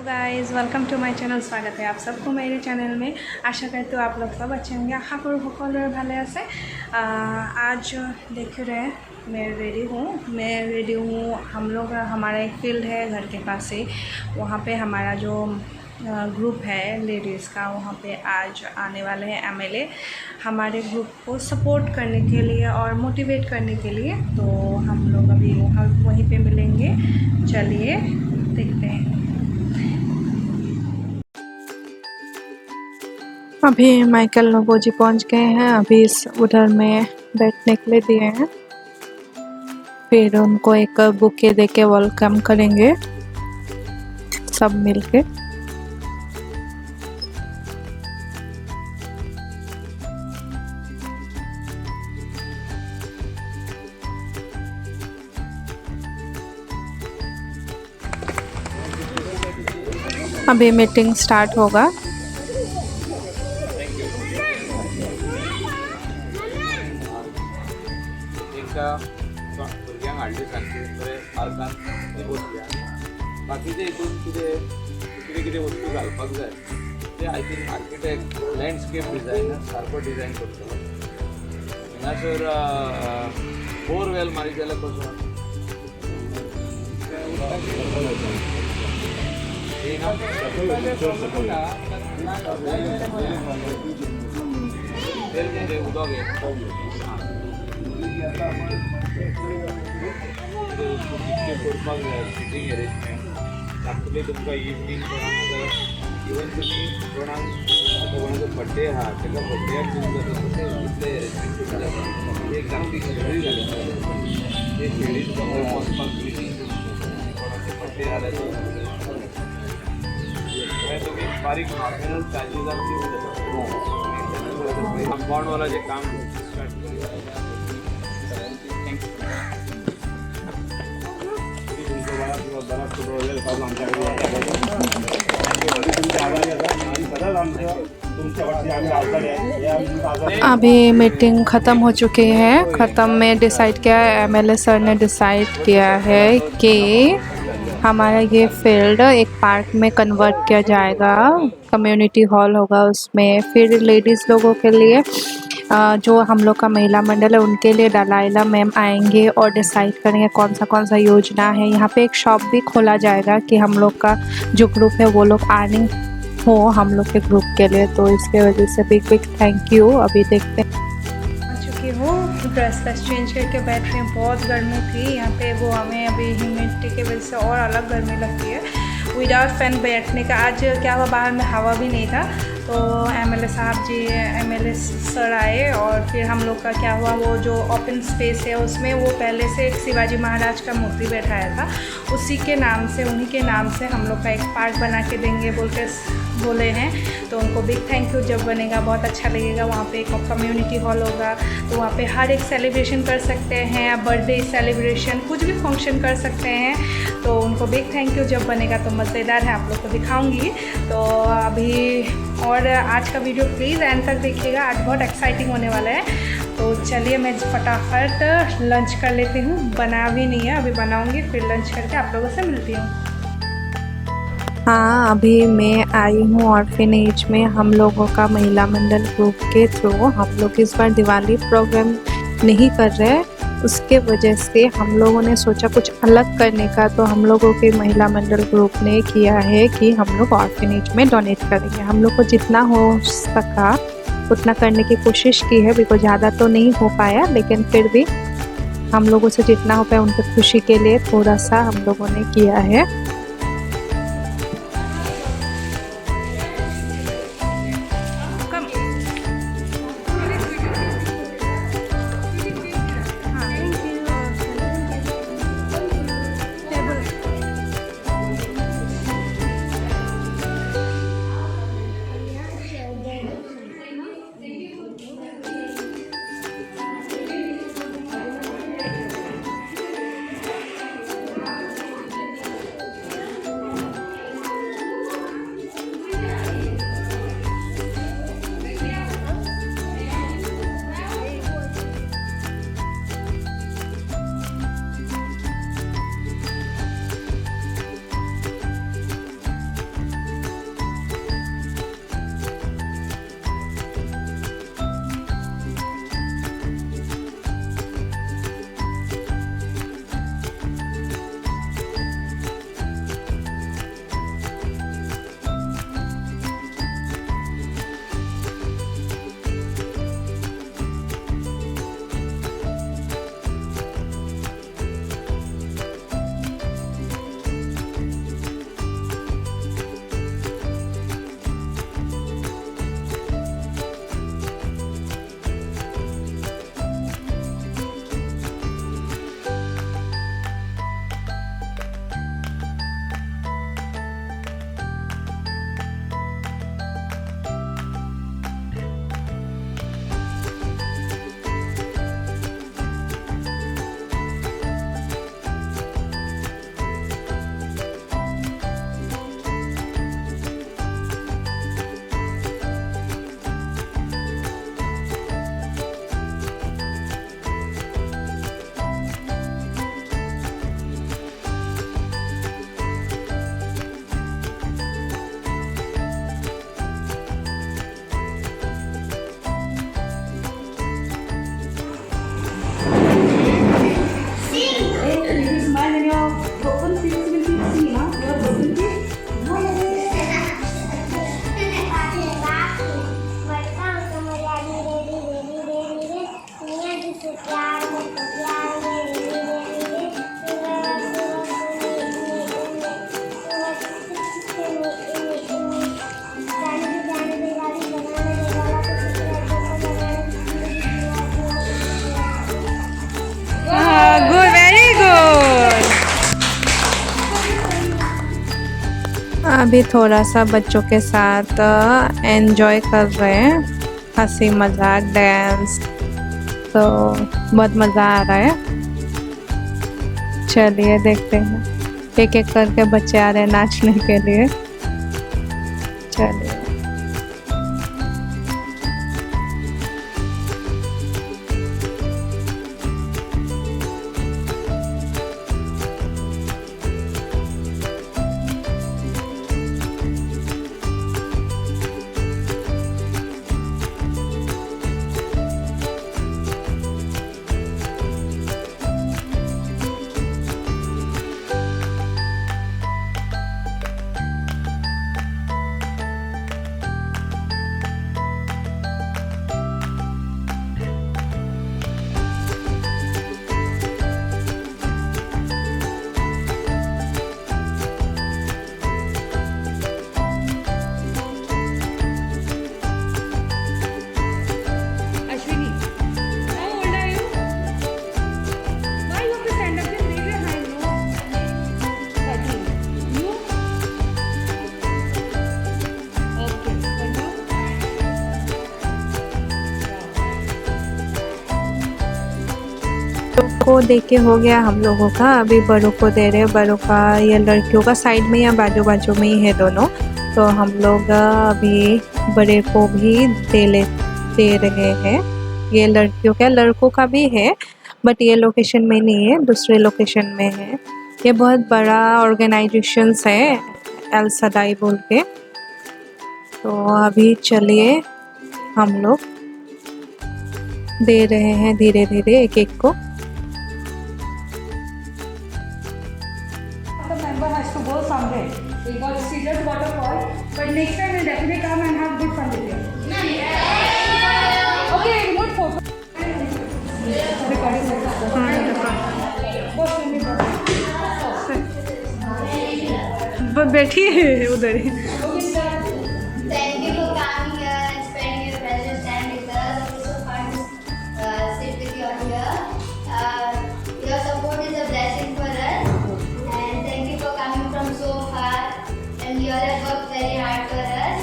Guys, welcome to my channel. स्वागत है आप सबको मेरे चैनल में। आशा करते हो आप लोग सब अच्छे होंगे। आशा करो সকলোৰে ভালে আছে। आज देख रहे मैं रेडी हूँ। हम लोग हमारा एक फील्ड है घर के पास से, वहाँ पे हमारा जो ग्रुप है लेडीज़ का, वहाँ पे आज आने वाले हैं एमएलए हमारे ग्रुप को सपोर्ट करने के लिए और मोटिवेट करने के लिए। तो हम लोग अभी वहीं पे मिलेंगे। चलिए देखते हैं। अभी माइकल नोबो जी पहुँच गए हैं। अभी इस उधर में बैठने के लिए दिए हैं, फिर उनको एक बुके देके वेलकम करेंगे सब मिलके। अभी मीटिंग स्टार्ट होगा। भुरग्यांक हाडले सांगचे बरें पार्कान ती बसल्या। बाकीचे हितून कितें कितें वस्तू घालपाक जाय ते I think architect landscape designer सारको डिजायन करतलो। हिंगासर बोरवेल मारीत जाल्यार कसो उदक करपाक जाय सिटींग अरेंजमेंट दाखयले तुमकां इवनिंग कोणाक इवन तुमी कोणाक कोणाचो बड्डे आहा ताका बड्डेक यूज जाता तशें इतले अरेंजमेंट करूंक जाता। एक धाकटी शेळी घालूंक जाय ते शेळीन वचपाक ग्रिटींग कोणाचो बड्डे आहा जाल्यार तुमी बारीक नॉमिनल चार्जीस दिवंक जाता। कंपाउंड वाला जे काम स्टार्ट अभी मीटिंग ख़त्म हो चुकी है। ख़त्म में डिसाइड किया है, एमएलए सर ने डिसाइड किया है कि हमारा ये फील्ड एक पार्क में कन्वर्ट किया जाएगा। कम्युनिटी हॉल होगा उसमें। फिर लेडीज़ लोगों के लिए जो हम लोग का महिला मंडल है उनके लिए दलाइला मैम आएंगे और डिसाइड करेंगे कौन सा योजना है। यहाँ पे एक शॉप भी खोला जाएगा कि हम लोग का जो ग्रुप है वो लोग अर्निंग हो हम लोग के ग्रुप के लिए। तो इसके वजह से बिग थैंक यू। अभी देखते हैं। आ चुकी हूँ, ड्रेस चेंज करके बैठ रही हूँ। बहुत गर्मी थी यहाँ पे गोवा में। अभी ह्यूमिडिटी की वजह से और अलग गर्मी लगती है। विदाउट फैन बैठने का आज क्या हुआ, बाहर में हवा भी नहीं था। तो एमएलए साहब जी एमएलए सर आए और फिर हम लोग का क्या हुआ, वो जो ओपन स्पेस है उसमें वो पहले से एक शिवाजी महाराज का मूर्ति बैठाया था, उसी के नाम से उन्हीं के नाम से हम लोग का एक पार्क बना के देंगे बोले हैं। तो उनको बिग थैंक यू। जब बनेगा बहुत अच्छा लगेगा। वहाँ पे एक कम्युनिटी हॉल होगा तो वहाँ पे हर एक सेलिब्रेशन कर सकते हैं, बर्थडे सेलिब्रेशन कुछ भी फंक्शन कर सकते हैं। तो उनको बिग थैंक यू। जब बनेगा तो मज़ेदार है, आप लोग को दिखाऊंगी। तो अभी और आज का वीडियो प्लीज़ एंड तक देखिएगा, आज बहुत एक्साइटिंग होने वाला है। तो चलिए मैं फटाफट लंच कर लेती हूँ। बना भी नहीं है, अभी बनाऊँगी, फिर लंच करके आप लोगों से मिलती हूँ। हाँ, अभी मैं आई हूँ ऑर्फिनेज में। हम लोगों का महिला मंडल ग्रुप के थ्रू हम लोग इस बार दिवाली प्रोग्राम नहीं कर रहे, उसके वजह से हम लोगों ने सोचा कुछ अलग करने का। तो हम लोगों के महिला मंडल ग्रुप ने किया है कि हम लोग ऑर्फिनेज में डोनेट करेंगे। हम लोग को जितना हो सका उतना करने की कोशिश की है। बिल्कुल ज़्यादा तो नहीं हो पाया, लेकिन फिर भी हम लोगों से जितना हो पाया उनकी खुशी के लिए थोड़ा सा हम लोगों ने किया है। अभी थोड़ा सा बच्चों के साथ एंजॉय कर रहे हैं, हंसी मजाक डांस, तो बहुत मज़ा आ रहा है। चलिए देखते हैं, एक एक करके बच्चे आ रहे हैं नाचने के लिए। चलिए को देख के हो गया हम लोगों का, अभी बड़ों को दे रहे हैं। बड़ों का ये लड़कियों का साइड में या बाजू बाजू में ही है दोनों, तो हम लोग अभी बड़े को भी दे रहे हैं। ये लड़कियों का, लड़कों का भी है बट ये लोकेशन में नहीं है, दूसरे लोकेशन में है। ये बहुत बड़ा ऑर्गेनाइजेशंस है एल सदाई बोल के। तो अभी चलिए हम लोग दे रहे हैं धीरे धीरे एक एक को। Member has to go somewhere. We got serious waterfall, but next time we'll definitely come and have good fun with you. Okay, remote photo. बैठी है उधर ही। Thank you for coming here and spending your precious time with us. It's so fun to sit with you here. Your support is a blessing for us, and thank you for coming from so far. And you all have worked very hard for us.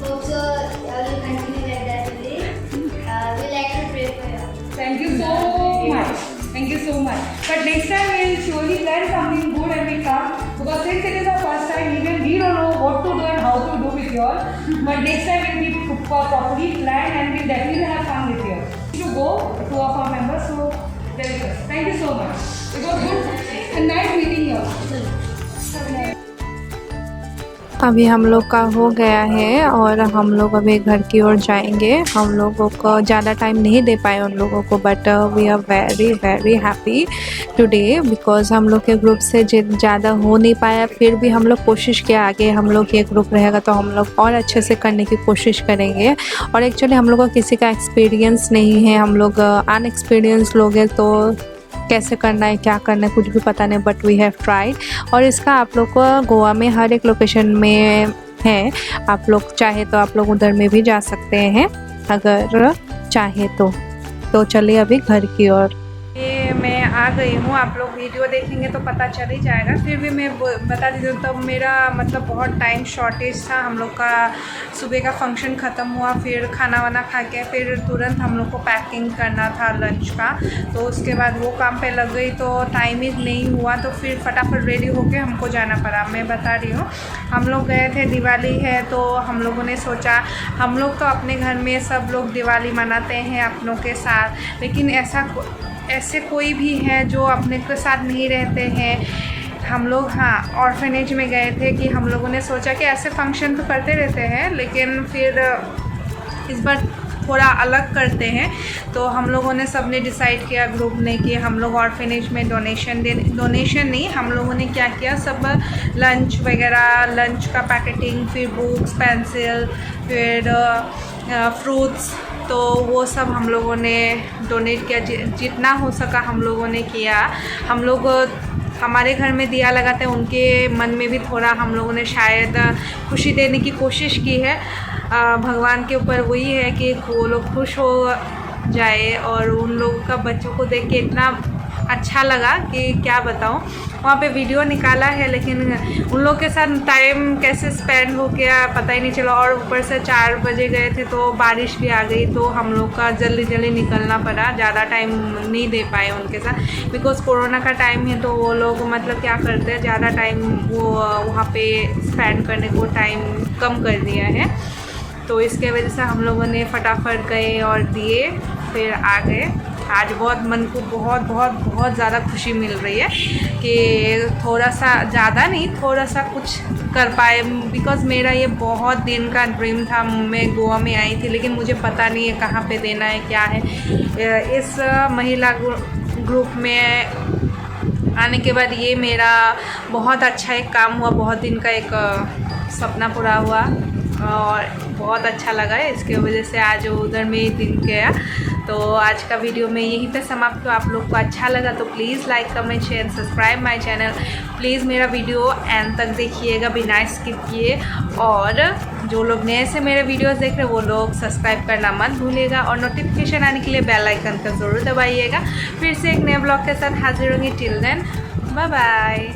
Hope so you all will continue like that today. We like to pray for you. Thank you so much. Thank you so much. But next time we'll surely plan something good and we come, because since it is our first time, even we don't know what to do and how to do with you all. But next time we'll be properly planned and we'll definitely have fun with you all. To go, two of our members, so there it is. Thank you so much. It was good and nice meeting you all. अभी हम लोग का हो गया है और हम लोग अभी घर की ओर जाएंगे। हम लोगों को ज़्यादा टाइम नहीं दे पाए उन लोगों को, but we are very very happy today because हम लोग के ग्रुप से ज़्यादा हो नहीं पाया, फिर भी हम लोग कोशिश किया। आगे हम लोग ये ग्रुप रहेगा तो हम लोग और अच्छे से करने की कोशिश करेंगे। और एक्चुअली हम लोग को किसी का एक्सपीरियंस नहीं है, हम लोग अनएक्सपीरियंस लोग हैं, तो कैसे करना है क्या करना है कुछ भी पता नहीं, बट वी हैव ट्राइड। और इसका आप लोग को गोवा में हर एक लोकेशन में है, आप लोग चाहे तो आप लोग उधर में भी जा सकते हैं अगर चाहे तो चलिए अभी घर की ओर। ये मैं आ गई हूँ, आप लोग वीडियो देखेंगे तो पता चल ही जाएगा, फिर भी मैं बता देती हूँ। तब मेरा मतलब बहुत टाइम शॉर्टेज था, हम लोग का सुबह का फंक्शन ख़त्म हुआ, फिर खाना वाना खा के फिर तुरंत हम लोग को पैकिंग करना था लंच का, तो उसके बाद वो काम पे लग गई तो टाइम ही नहीं हुआ, तो फिर फटाफट रेडी होके हमको जाना पड़ा। मैं बता रही हूँ, हम लोग गए थे, दिवाली है तो हम लोगों ने सोचा, हम लोग तो अपने घर में सब लोग दिवाली मनाते हैं अपनों के साथ, लेकिन ऐसे कोई भी है जो अपने के साथ नहीं रहते हैं। हम लोग हाँ ऑर्फनेज में गए थे कि हम लोगों ने सोचा कि ऐसे फंक्शन तो करते रहते हैं, लेकिन फिर इस बार थोड़ा अलग करते हैं। तो हम लोगों ने सबने डिसाइड किया ग्रुप ने कि हम लोग ऑर्फनेज में डोनेशन नहीं, हम लोगों ने क्या किया, सब लंच वगैरह, लंच का पैकेटिंग, फिर बुक्स, पेंसिल, फिर फ्रूट्स, तो वो सब हम लोगों ने डोनेट किया। जितना हो सका हम लोगों ने किया। हम लोग हमारे घर में दिया लगाते हैं, उनके मन में भी थोड़ा हम लोगों ने शायद खुशी देने की कोशिश की है। भगवान के ऊपर वही है कि वो लोग खुश हो जाए, और उन लोगों का बच्चों को देख के इतना अच्छा लगा कि क्या बताऊं। वहाँ पे वीडियो निकाला है लेकिन उन लोग के साथ टाइम कैसे स्पेंड हो गया पता ही नहीं चला। और ऊपर से 4 बजे गए थे तो बारिश भी आ गई, तो हम लोग का जल्दी जल्दी निकलना पड़ा, ज़्यादा टाइम नहीं दे पाए उनके साथ। बिकॉज़ कोरोना का टाइम है तो वो लोग मतलब क्या करते हैं, ज़्यादा टाइम वो वहाँ पे स्पेंड करने को टाइम कम कर दिया है। तो इसके वजह से हम लोगों ने फटाफट गए और दिए, फिर आ गए। आज बहुत मन को बहुत बहुत बहुत ज़्यादा खुशी मिल रही है कि थोड़ा सा, ज़्यादा नहीं, थोड़ा सा कुछ कर पाए। बिकॉज़ मेरा ये बहुत दिन का ड्रीम था। मैं गोवा में आई थी लेकिन मुझे पता नहीं है कहाँ पे देना है, क्या है। इस महिला ग्रुप में आने के बाद ये मेरा बहुत अच्छा एक काम हुआ, बहुत दिन का एक सपना पूरा हुआ और बहुत अच्छा लगा है। इसके वजह से आज उधर में दिन गया। तो आज का वीडियो मैं यहीं पे समाप्त हुआ। आप लोग को अच्छा लगा तो please like comment share subscribe my channel. Please मेरा वीडियो एंड तक देखिएगा बिना स्किप किए। और जो लोग नए से मेरे वीडियोस देख रहे हैं वो लोग सब्सक्राइब करना मत भूलिएगा और नोटिफिकेशन आने के लिए बेल आइकन का ज़रूर दबाइएगा। फिर से एक नए ब्लॉग के साथ हाजिर होंगी। Till then bye bye.